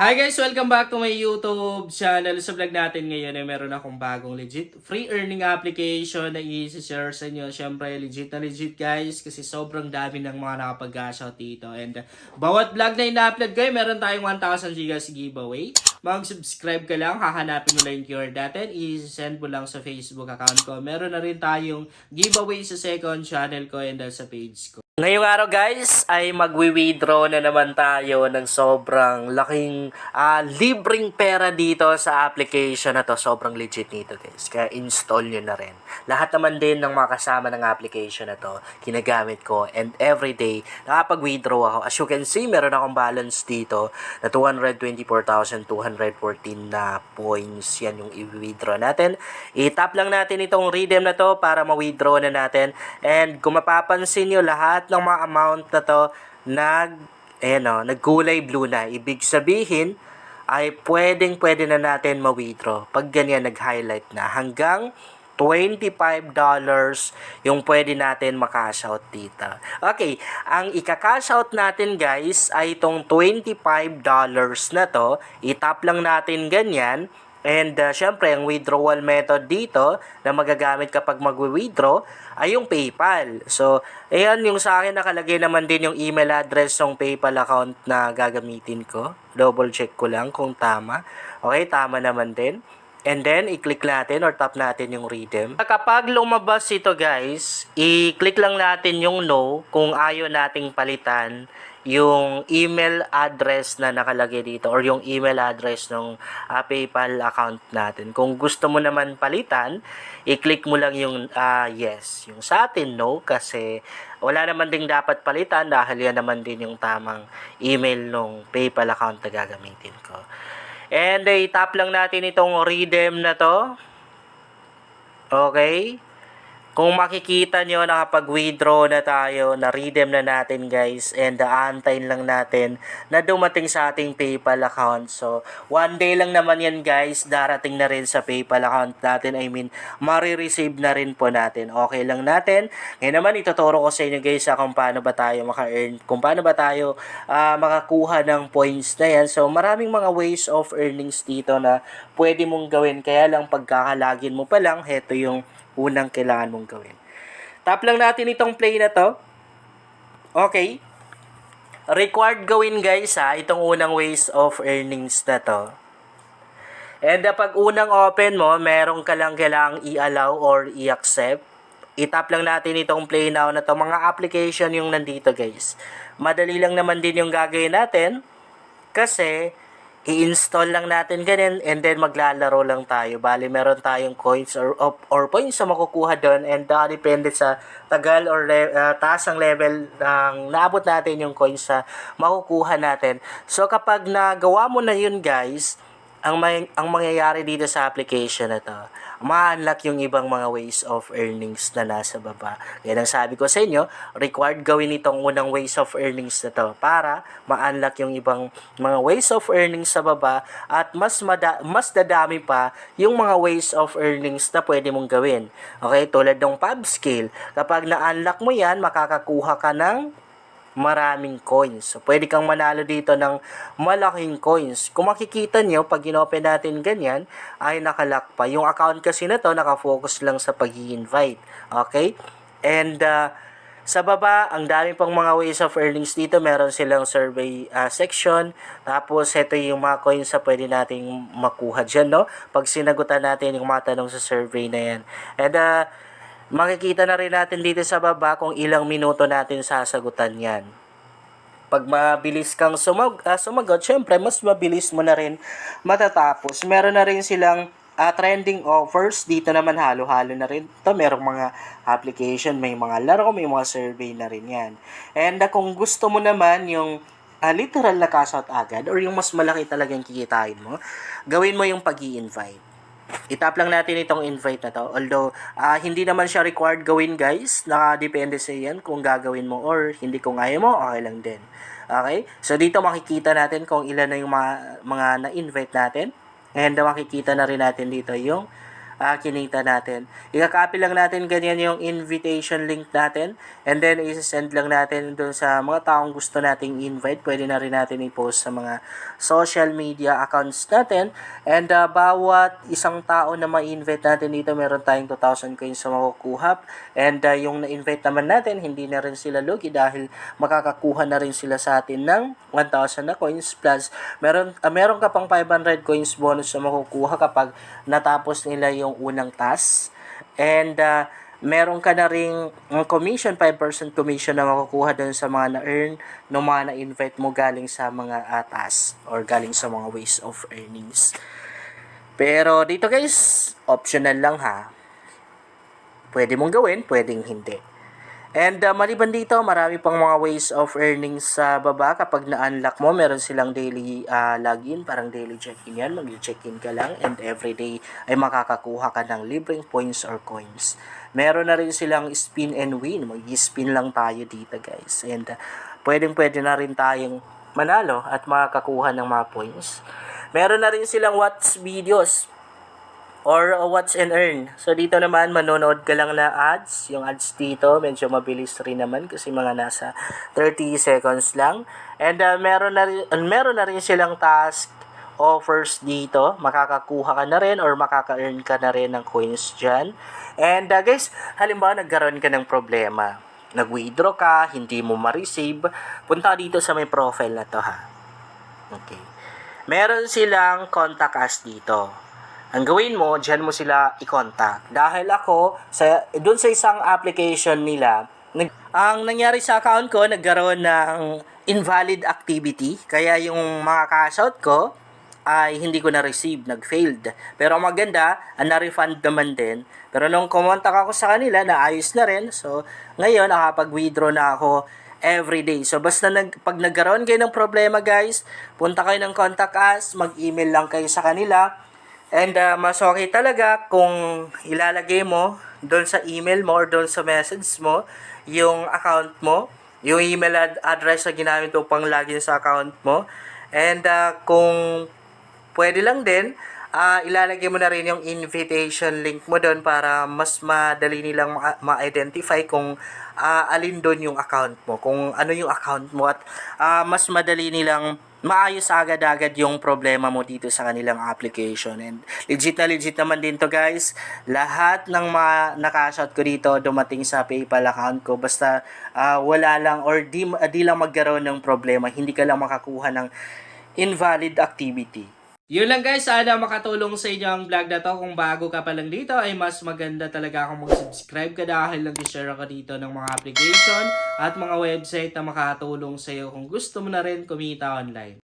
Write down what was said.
Hi guys! Welcome back to my YouTube channel. Sa vlog natin ngayon ay meron akong bagong legit free earning application na i-share sa inyo. Siyempre legit na legit guys kasi sobrang dami ng mga nakapag-gashout dito. And bawat vlog na ina-upload ko ay meron tayong 1,000 gigas giveaway. Mag-subscribe ka lang, hahanapin mo lang yung keyword natin, i-send mo lang sa Facebook account ko. Meron na rin tayong giveaway sa second channel ko and sa page ko. Ngayong araw guys ay magwi-withdraw na naman tayo ng sobrang laking libreng pera dito sa application na to. Sobrang legit nito guys. Kaya install nyo na rin. Lahat naman din ng mga kasama ng application na to, ginagamit ko. And everyday, nakapag-withdraw ako. As you can see, meron akong balance dito na 224,214 na points. Yan yung i-withdraw natin. I-tap lang natin itong redeem na to para ma-withdraw na natin. And kung mapapansin nyo, lahat ng mga amount na to nagkulay blue na. Ibig sabihin ay pwede na natin ma-withdraw pag ganyan nag-highlight na. Hanggang $25 yung pwede natin makash out dito. Okay, ang ika-cash out natin guys ay itong $25 na to. I-tap lang natin ganyan. And syempre, ang withdrawal method dito na magagamit kapag mag-withdraw ay yung PayPal. So, ayan yung sa akin nakalagay naman din yung email address ng PayPal account na gagamitin ko. Double check ko lang kung tama. Okay, tama naman din. And then, i-click natin or tap natin yung redeem. Kapag lumabas ito guys, i-click lang natin yung no kung ayaw nating palitan yung email address na nakalagay dito or yung email address ng PayPal account natin. Kung gusto mo naman palitan, i-click mo lang yung yes. Yung sa atin, no, kasi wala naman ding dapat palitan dahil yan naman din yung tamang email ng PayPal account na gagamitin ko. And i-tap lang natin itong redeem na to. Okay. Kung makikita nyo, nakapag-withdraw na tayo, na-redeem na natin guys, and aantayin lang natin na dumating sa ating PayPal account. So, one day lang naman yan guys, darating na rin sa PayPal account natin. I mean, marireceive na rin po natin. Okay lang natin. Ngayon naman, ituturo ko sa inyo guys kung paano ba tayo maka-earn, kung paano ba tayo makakuha ng points na yan. So, maraming mga ways of earnings dito na pwede mong gawin. Kaya lang, pagkakalagin mo pa lang, heto yung unang kailangan mong gawin. Tap lang natin itong play na to. Okay. Required gawin guys itong unang ways of earnings na to. And pag unang open mo, meron ka lang kailangang i-allow or i-accept. I-tap lang natin itong play now na to. Mga application yung nandito guys. Madali lang naman din yung gagawin natin. Kasi i-install lang natin ganyan and then maglalaro lang tayo. Bali, meron tayong coins or points na makukuha doon and depende sa tagal or taas ang level ng naabot natin yung coins sa makukuha natin. So, kapag nagawa mo na yun guys, ang mangyayari dito sa application na to, ma-unlock yung ibang mga ways of earnings na nasa baba. Yan ang sabi ko sa inyo, required gawin itong unang ways of earnings na to para ma-unlock yung ibang mga ways of earnings sa baba at mas dadami pa yung mga ways of earnings na pwede mong gawin. Okay, tulad ng PubScale. Kapag na-unlock mo yan, makakakuha ka ng maraming coins. So, pwede kang manalo dito ng malaking coins. Kung makikita nyo, pag inopen natin ganyan, ay nakalock pa. Yung account kasi na to, nakafocus lang sa pag-i-invite. Okay? And, sa baba, ang dami pang mga ways of earnings dito. Meron silang survey section. Tapos, ito yung mga coins na pwede nating makuha dyan, no? Pag sinagutan natin yung mga tanong sa survey na yan. And, makikita na rin natin dito sa baba kung ilang minuto natin sasagutan yan. Pag mabilis kang sumagot, syempre mas mabilis mo na rin matatapos. Meron na rin silang trending offers. Dito naman halo-halo na rin. Ito merong mga application, may mga laro, may mga survey na rin yan. And kung gusto mo naman yung literal na cash out agad or yung mas malaki talagang kikitain mo, gawin mo yung pag-i-invite. I-tap lang natin itong invite na to. Although, hindi naman siya required gawin guys. Nakadepende sa yan kung gagawin mo or hindi kung ayaw mo, okay lang din. Okay? So, dito makikita natin kung ilan na yung mga na-invite natin. And makikita na rin natin dito yung kinita natin. I-copy lang natin ganyan yung invitation link natin and then i-send lang natin doon sa mga taong gusto nating invite. Pwede na rin natin i-post sa mga social media accounts natin and bawat isang tao na ma-invite natin dito meron tayong 2,000 coins na makukuha and yung na-invite naman natin hindi na rin sila lugi dahil makakakuha na rin sila sa atin ng 1,000 na coins plus meron ka pang 500 coins bonus na makukuha kapag natapos nila yung unang task and meron ka na ring commission, 5% commission na makukuha dun sa mga na-earn no mga na-invite mo galing sa mga task or galing sa mga ways of earnings. Pero dito guys, optional lang ha. Pwede mong gawin, pwedeng hindi. And maliban dito, marami pang mga ways of earnings sa baba. Kapag na-unlock mo, meron silang daily login, parang daily check-in yan. Mag-check-in ka lang and everyday ay makakakuha ka ng libreng points or coins. Meron na rin silang spin and win. Mag-spin lang tayo dito guys. And pwede na rin tayong manalo at makakakuha ng mga points. Meron na rin silang watch videos or watch and earn. So dito naman manonood ka lang na ads. Yung ads dito medyo mabilis rin naman kasi mga nasa 30 seconds lang. And meron na rin silang task offers dito. Makakakuha ka na rin or makaka-earn ka na rin ng coins dyan. And guys, halimbawa nagkaroon ka ng problema. Nag-withdraw ka, hindi mo ma-receive. Punta dito sa may profile na to ha. Okay. Meron silang contact us dito. Ang gawin mo, dyan mo sila i-contact. Dahil ako, doon sa isang application nila, ang nangyari sa account ko, nagkaroon ng invalid activity. Kaya yung mga cash out ko, ay hindi ko na-receive, nag-failed. Pero maganda, na-refund naman din. Pero nung kumontak ako sa kanila, naayos na rin. So, ngayon, nakapag-withdraw na ako everyday. So, basta pag nagkaroon kayo ng problema, guys, punta kayo ng contact us, mag-email lang kayo sa kanila. And mas okay talaga kung ilalagay mo doon sa email mo or doon sa message mo yung account mo, yung email address na ginamit mo pang login sa account mo. And kung pwede lang din, ilalagay mo na rin yung invitation link mo doon para mas madali nilang ma-identify kung alin doon yung account mo, kung ano yung account mo at mas madali nilang maayos agad-agad yung problema mo dito sa kanilang application. And legit naman din to guys. Lahat ng mga nakashot ko dito dumating sa PayPal account ko. Basta wala lang or di lang magkaroon ng problema. Hindi ka lang makakuha ng invalid activity. Yun lang guys, sana makatulong sa inyo ang vlog na to. Kung bago ka pa lang dito ay mas maganda talaga kung mag-subscribe ka dahil nag-share ka dito ng mga application at mga website na makatulong sa iyo kung gusto mo na rin kumita online.